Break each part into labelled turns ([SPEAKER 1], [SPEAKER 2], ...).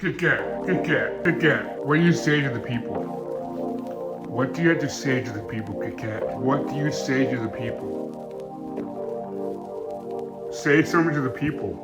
[SPEAKER 1] Decadent. What do you say to the people? What do you have to say to the people, Decadent? What do you say to the people? Say something to the people.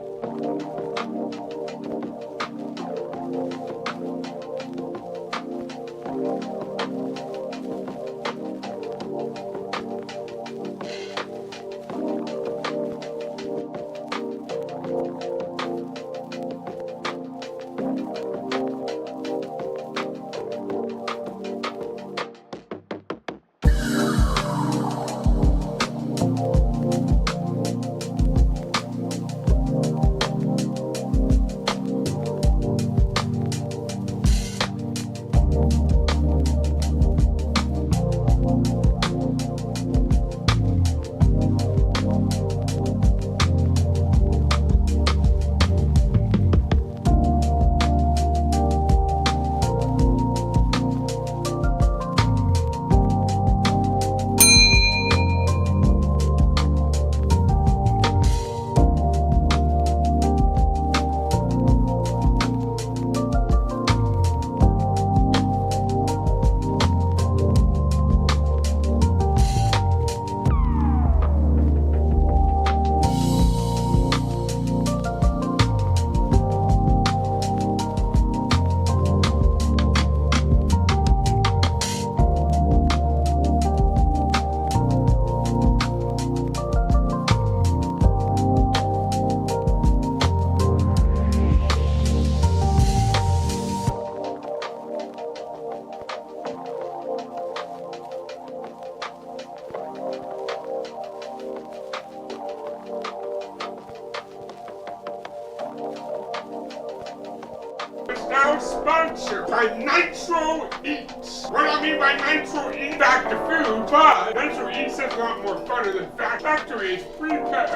[SPEAKER 1] Now sponsored by Nitro Eats. What I mean by Nitro Eats, back to food, but Nitro Eats is a lot more funner than factory's pre-prep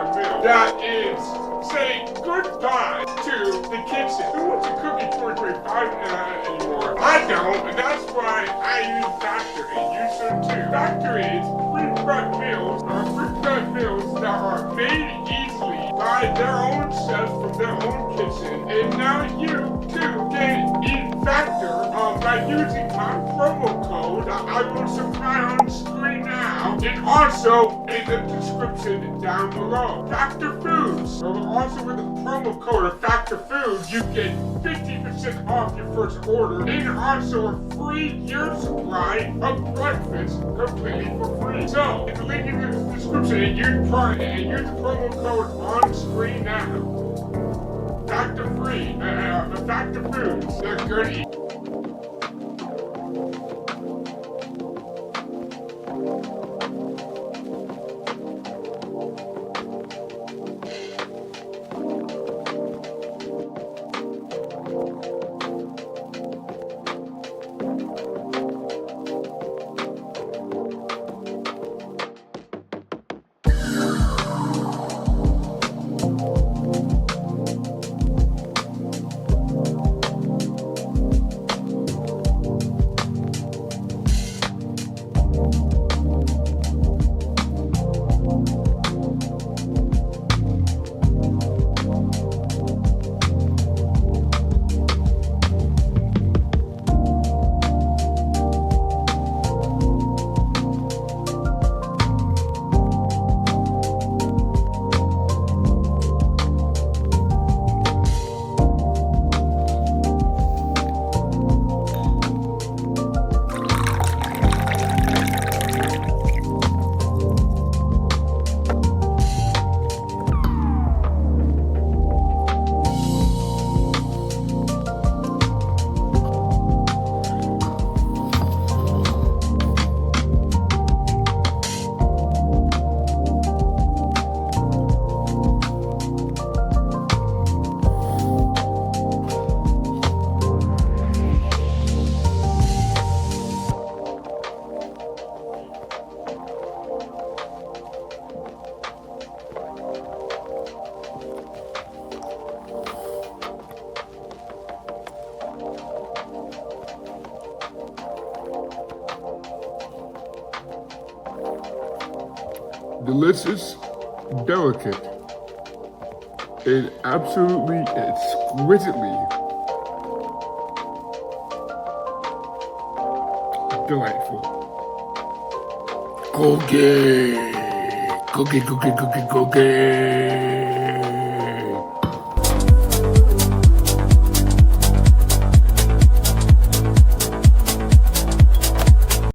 [SPEAKER 1] meal that is saying goodbye to the kitchen. Who wants to cook in 2025 anymore? I don't, and that's why I use factory. You should too. Factory's pre-prep meals are pre-prep meals that are made easily by their own chefs from their own kitchen, and now you too can eat Factor by using my promo code that I will supply on screen now, and also in the description down below. Factor Foods. So also with the promo code of Factor Foods, you get 50% off your first order, and also a free year supply of breakfast completely for free. So, in the link in the description, and use the promo code on screen now. Factor Foods. They're good to eat. delicious, delicate. is absolutely exquisitely delightful. Cookie! Cookie, cookie, cookie, cookie!